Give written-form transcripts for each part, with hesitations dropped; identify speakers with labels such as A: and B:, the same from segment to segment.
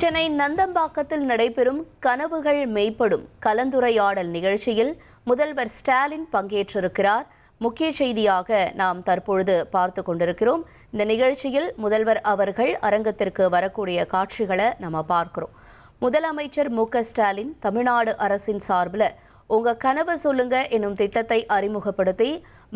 A: சென்னை நந்தம்பாக்கத்தில் நடைபெறும் கனவுகள் மெய்ப்படும் கலந்துரையாடல் நிகழ்ச்சியில் முதல்வர் ஸ்டாலின் பங்கேற்றிருக்கிறார். முக்கிய செய்தியாக நாம் தற்பொழுது பார்த்து கொண்டிருக்கிறோம். இந்த நிகழ்ச்சியில் முதல்வர் அவர்கள் அரங்கத்திற்கு வரக்கூடிய காட்சிகளை நம்ம பார்க்கிறோம். முதலமைச்சர் மு.க.ஸ்டாலின் தமிழ்நாடு அரசின் சார்பில் உங்க கனவு சொல்லுங்க எனும் திட்டத்தை அறிமுகப்படுத்தி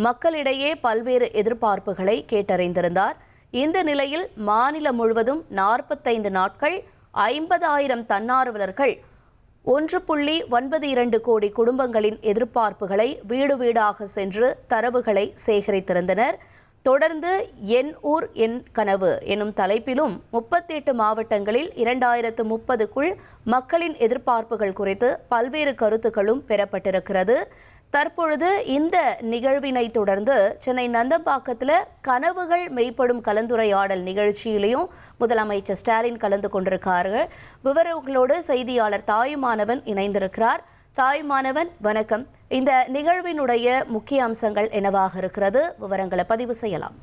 A: மக்களிடையே பல்வேறு எதிர்பார்ப்புகளை கேட்டறிந்திருந்தார். இந்த நிலையில் மாநிலம் முழுவதும் 45 நாட்கள் 50,000 தன்னார்வலர்கள் 1.92 கோடி குடும்பங்களின் எதிர்பார்ப்புகளை வீடு வீடாக சென்று தரவுகளை சேகரித்திருந்தனர். தொடர்ந்து என் ஊர் என் கனவு எனும் தலைப்பிலும் 38 மாவட்டங்களில் 2030க்குள் மக்களின் எதிர்பார்ப்புகள் குறித்து பல்வேறு கருத்துக்களும் பெறப்பட்டிருக்கிறது. தற்பொழுது இந்த நிகழ்வினை தொடர்ந்து சென்னை நந்தம்பாக்கத்தில் கனவுகள் மெய்ப்படும் கலந்துரையாடல் நிகழ்ச்சியிலையும் முதலமைச்சர் ஸ்டாலின் கலந்து கொண்டிருக்கார்கள். விவரங்களோடு செய்தியாளர் தாயுமானவன் இணைந்திருக்கிறார். தாயுமானவன், வணக்கம். இந்த நிகழ்வினுடைய முக்கிய அம்சங்கள் என்னவாக இருக்கிறது? விவரங்களை பதிவு செய்யலாம்.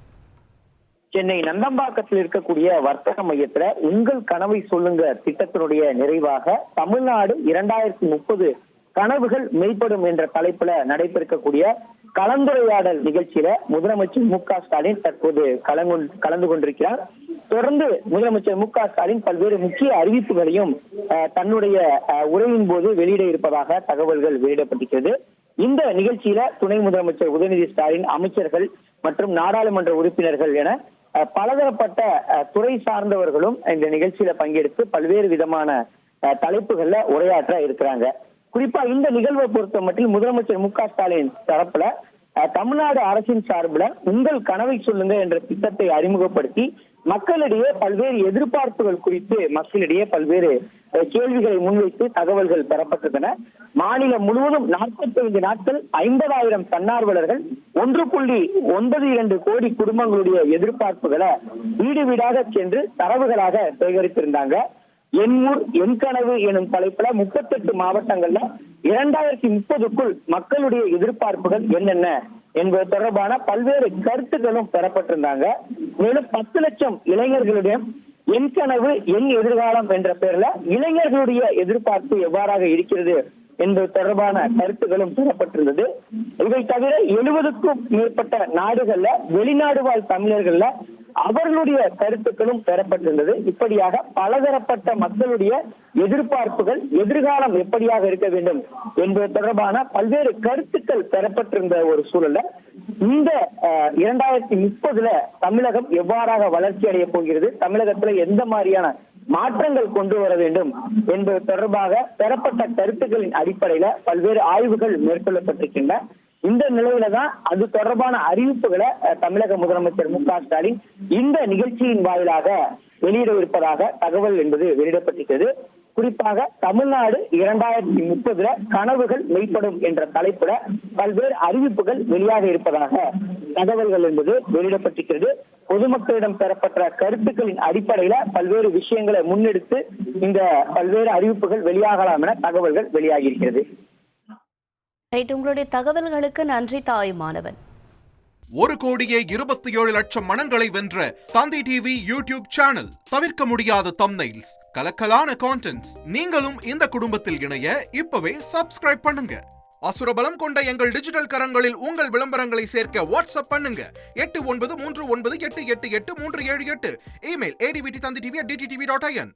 B: சென்னை நந்தம்பாக்கத்தில் இருக்கக்கூடிய வர்த்தக மையத்துல உங்கள் கனவை சொல்லுங்க திட்டத்தினுடைய நிறைவாக தமிழ்நாடு 2030 கனவுகள் மெய்ப்படும் என்ற தலைப்புல நடைபெறக்கூடிய கலந்துரையாடல் நிகழ்ச்சியில முதலமைச்சர் மு.க.ஸ்டாலின் தற்போது கலந்து கொண்டிருக்கிறார். தொடர்ந்து முதலமைச்சர் மு.க.ஸ்டாலின் பல்வேறு முக்கிய அறிவிப்புகளையும் தன்னுடைய உரையின் போது வெளியிட இருப்பதாக தகவல்கள் வெளியிடப்பட்டிருக்கிறது. இந்த நிகழ்ச்சியில துணை முதலமைச்சர் உதயநிதி ஸ்டாலின், அமைச்சர்கள் மற்றும் நாடாளுமன்ற உறுப்பினர்கள் என பலதரப்பட்ட துறை சார்ந்தவர்களும் இந்த நிகழ்ச்சியில பங்கெடுத்து பல்வேறு விதமான தலைப்புகள்ல உரையாற்ற இருக்கிறாங்க. குறிப்பா இந்த நிகழ்வை பொறுத்த மட்டும் முதலமைச்சர் மு.க.ஸ்டாலின் தரப்புல தமிழ்நாடு அரசின் சார்பில் உங்கள் கனவை சொல்லுங்க என்ற திட்டத்தை அறிமுகப்படுத்தி மக்களிடையே பல்வேறு எதிர்பார்ப்புகள் குறித்து மக்களிடையே பல்வேறு கேள்விகளை முன்வைத்து தகவல்கள் பெறப்பட்டன. மாநிலம் முழுவதும் 45 நாட்கள் 50,000 தன்னார்வலர்கள் 1.92 கோடி குடும்பங்களுடைய எதிர்பார்ப்புகளை வீடு வீடாக சென்று தரவுகளாக சேகரித்திருந்தாங்க. என் ஊர் என் கனவு எனும் தலைப்புல 38 மாவட்டங்கள்ல 2030க்குள் மக்களுடைய எதிர்பார்ப்புகள் என்னென்ன என்பது தொடர்பான பல்வேறு கருத்துக்களும் பெறப்பட்டிருந்தாங்க. மேலும் 10 லட்சம் இளைஞர்களுடைய என் கனவு என் எதிர்காலம் என்ற பெயர்ல இளைஞர்களுடைய எதிர்பார்ப்பு எவ்வாறாக இருக்கிறது என்பது தொடர்பான கருத்துக்களும் பெறப்பட்டிருந்தது. இவை தவிர 70க்கும் மேற்பட்ட நாடுகள்ல வெளிநாடு வாழ் தமிழர்கள்ல அவர்களுடைய கருத்துக்களும் பெறப்பட்டிருந்தது. இப்படியாக பலதரப்பட்ட மக்களுடைய எதிர்பார்ப்புகள் எதிர்காலம் எப்படியாக இருக்க வேண்டும் என்பது தொடர்பான பல்வேறு கருத்துக்கள் பெறப்பட்டிருந்த ஒரு சூழல்ல இந்த 2030ல தமிழகம் எவ்வாறாக வளர்ச்சி அடைய போகிறது, தமிழகத்துல எந்த மாதிரியான மாற்றங்கள் கொண்டு வர வேண்டும் என்பது தொடர்பாக பெறப்பட்ட கருத்துக்களின் அடிப்படையில பல்வேறு ஆய்வுகள் மேற்கொள்ளப்பட்டிருக்கின்றன. இந்த நிலையில தான் அது தொடர்பான அறிவிப்புகளை தமிழக முதலமைச்சர் மு.க.ஸ்டாலின் இந்த நிகழ்ச்சியின் வாயிலாக வெளியிட இருப்பதாக தகவல் என்பது வெளியிடப்பட்டிருக்கிறது. குறிப்பாக தமிழ்நாடு 2030ல கனவுகள் மெய்ப்படும் என்ற தலைப்புல பல்வேறு அறிவிப்புகள் வெளியாக இருப்பதாக தகவல்கள் என்பது வெளியிடப்பட்டிருக்கிறது. பொதுமக்களிடம் பெறப்பட்ட கருத்துக்களின் அடிப்படையில பல்வேறு விஷயங்களை முன்னெடுத்து இந்த பல்வேறு அறிவிப்புகள் வெளியாகலாம் என தகவல்கள் வெளியாகி இருக்கிறது.
A: உங்களுடைய தகவல்களுக்கு நன்றி தாயுமானவன்.
C: 1,27,00,000 மனங்களை வென்ற தந்தி டிவி யூடியூப் சேனல். தவிர்க்க முடியாத தம்ப்நெயில்ஸ், கலக்கலான கான்டென்ட்ஸ். நீங்களும் இந்த குடும்பத்தில் இணைய இப்பவே சப்ஸ்கிரைப் பண்ணுங்க. அசுரபலம் கொண்ட எங்கள் டிஜிட்டல் கரங்களில் உங்கள் விளம்பரங்களை சேர்க்க வாட்ஸ்அப் பண்ணுங்க. 8939888378. Email advttv@dttv.in.